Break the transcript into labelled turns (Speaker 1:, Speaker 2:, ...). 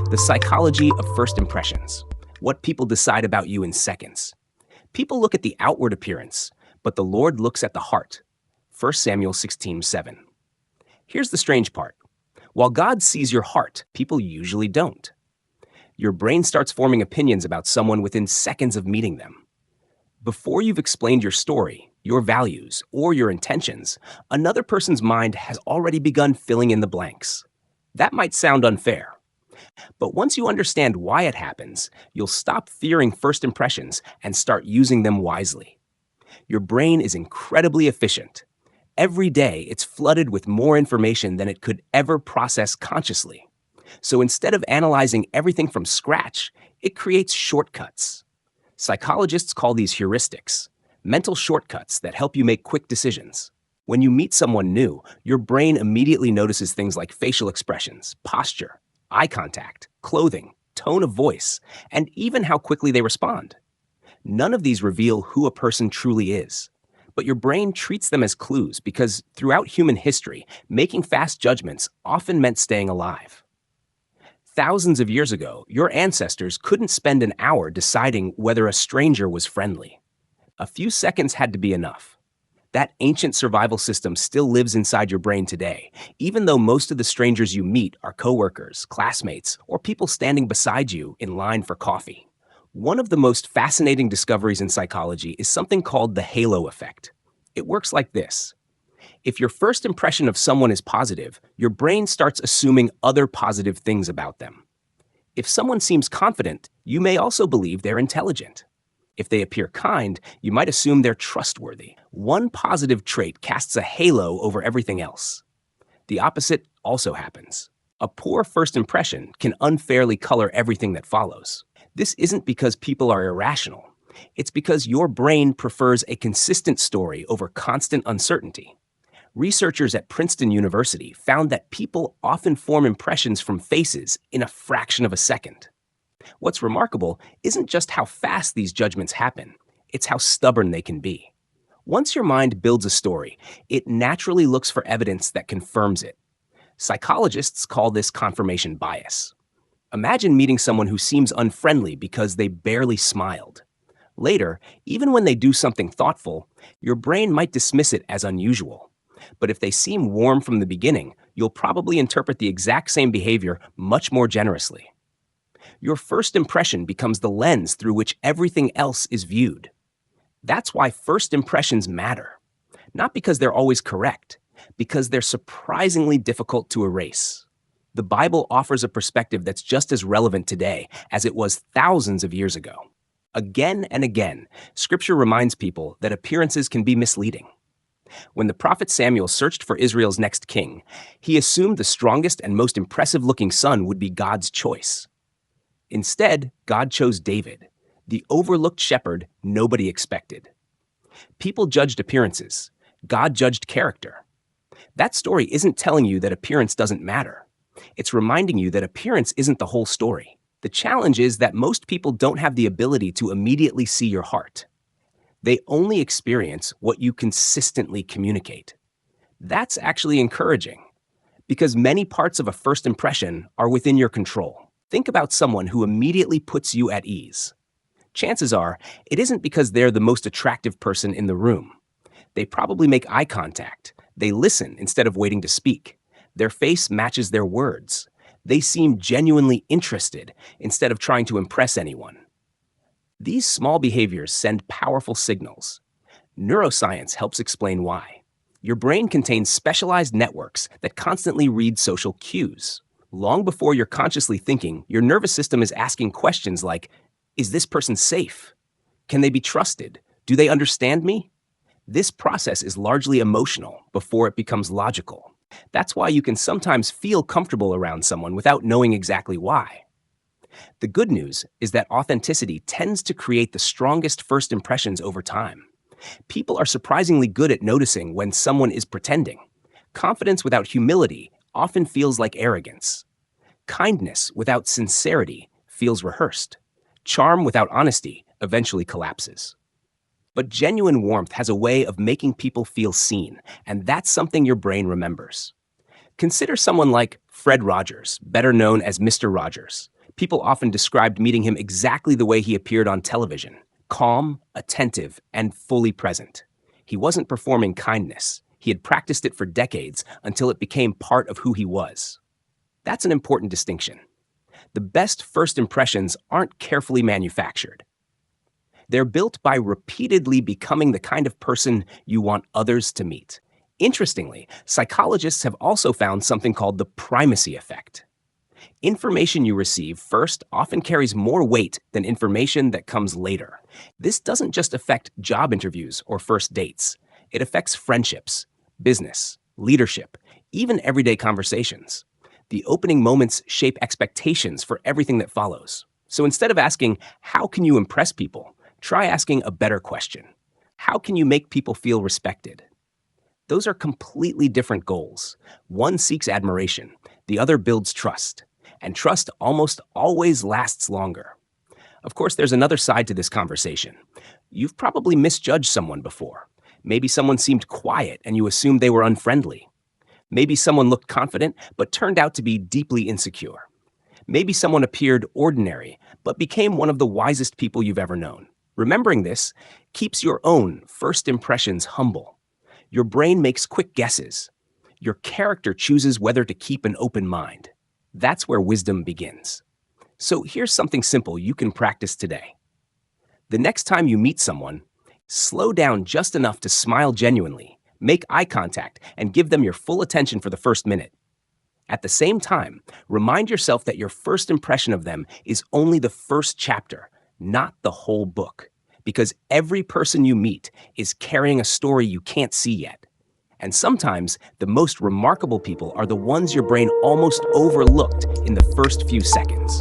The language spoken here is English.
Speaker 1: The psychology of first impressions. What people decide about you in seconds. People look at the outward appearance, but the Lord looks at the heart. 1 Samuel 16:7. Here's the strange part. While God sees your heart, people usually don't. Your brain starts forming opinions about someone within seconds of meeting them. Before you've explained your story, your values, or your intentions, another person's mind has already begun filling in the blanks. That might sound unfair, but once you understand why it happens, you'll stop fearing first impressions and start using them wisely. Your brain is incredibly efficient. Every day, it's flooded with more information than it could ever process consciously. So instead of analyzing everything from scratch, it creates shortcuts. Psychologists call these heuristics, mental shortcuts that help you make quick decisions. When you meet someone new, your brain immediately notices things like facial expressions, posture, eye contact, clothing, tone of voice, and even how quickly they respond. None of these reveal who a person truly is, but your brain treats them as clues because throughout human history, making fast judgments often meant staying alive. Thousands of years ago, your ancestors couldn't spend an hour deciding whether a stranger was friendly. A few seconds had to be enough. That ancient survival system still lives inside your brain today, even though most of the strangers you meet are coworkers, classmates, or people standing beside you in line for coffee. One of the most fascinating discoveries in psychology is something called the halo effect. It works like this. If your first impression of someone is positive, your brain starts assuming other positive things about them. If someone seems confident, you may also believe they're intelligent. If they appear kind, you might assume they're trustworthy. One positive trait casts a halo over everything else. The opposite also happens. A poor first impression can unfairly color everything that follows. This isn't because people are irrational. It's because your brain prefers a consistent story over constant uncertainty. Researchers at Princeton University found that people often form impressions from faces in a fraction of a second. What's remarkable isn't just how fast these judgments happen, it's how stubborn they can be. Once your mind builds a story, it naturally looks for evidence that confirms it. Psychologists call this confirmation bias. Imagine meeting someone who seems unfriendly because they barely smiled. Later, even when they do something thoughtful, your brain might dismiss it as unusual. But if they seem warm from the beginning, you'll probably interpret the exact same behavior much more generously. Your first impression becomes the lens through which everything else is viewed. That's why first impressions matter. Not because they're always correct, because they're surprisingly difficult to erase. The Bible offers a perspective that's just as relevant today as it was thousands of years ago. Again and again, Scripture reminds people that appearances can be misleading. When the prophet Samuel searched for Israel's next king, he assumed the strongest and most impressive-looking son would be God's choice. Instead, God chose David, the overlooked shepherd nobody expected. People judged appearances. God judged character. That story isn't telling you that appearance doesn't matter. It's reminding you that appearance isn't the whole story. The challenge is that most people don't have the ability to immediately see your heart. They only experience what you consistently communicate. That's actually encouraging, because many parts of a first impression are within your control. Think about someone who immediately puts you at ease. Chances are, it isn't because they're the most attractive person in the room. They probably make eye contact. They listen instead of waiting to speak. Their face matches their words. They seem genuinely interested instead of trying to impress anyone. These small behaviors send powerful signals. Neuroscience helps explain why. Your brain contains specialized networks that constantly read social cues. Long before you're consciously thinking, your nervous system is asking questions like, is this person safe? Can they be trusted? Do they understand me? This process is largely emotional before it becomes logical. That's why you can sometimes feel comfortable around someone without knowing exactly why. The good news is that authenticity tends to create the strongest first impressions over time. People are surprisingly good at noticing when someone is pretending. Confidence without humility often feels like arrogance. Kindness without sincerity feels rehearsed. Charm without honesty eventually collapses. But genuine warmth has a way of making people feel seen, and that's something your brain remembers. Consider someone like Fred Rogers, better known as Mr. Rogers. People often described meeting him exactly the way he appeared on television: calm, attentive, and fully present. He wasn't performing kindness. He had practiced it for decades until it became part of who he was. That's an important distinction. The best first impressions aren't carefully manufactured. They're built by repeatedly becoming the kind of person you want others to meet. Interestingly, psychologists have also found something called the primacy effect. Information you receive first often carries more weight than information that comes later. This doesn't just affect job interviews or first dates. It affects friendships, business, leadership, even everyday conversations. The opening moments shape expectations for everything that follows. So instead of asking, how can you impress people? Try asking a better question. How can you make people feel respected? Those are completely different goals. One seeks admiration, the other builds trust. And trust almost always lasts longer. Of course, there's another side to this conversation. You've probably misjudged someone before. Maybe someone seemed quiet and you assumed they were unfriendly. Maybe someone looked confident but turned out to be deeply insecure. Maybe someone appeared ordinary but became one of the wisest people you've ever known. Remembering this keeps your own first impressions humble. Your brain makes quick guesses. Your character chooses whether to keep an open mind. That's where wisdom begins. So here's something simple you can practice today. The next time you meet someone, slow down just enough to smile genuinely, make eye contact, and give them your full attention for the first minute. At the same time, remind yourself that your first impression of them is only the first chapter, not the whole book, because every person you meet is carrying a story you can't see yet. And sometimes, the most remarkable people are the ones your brain almost overlooked in the first few seconds.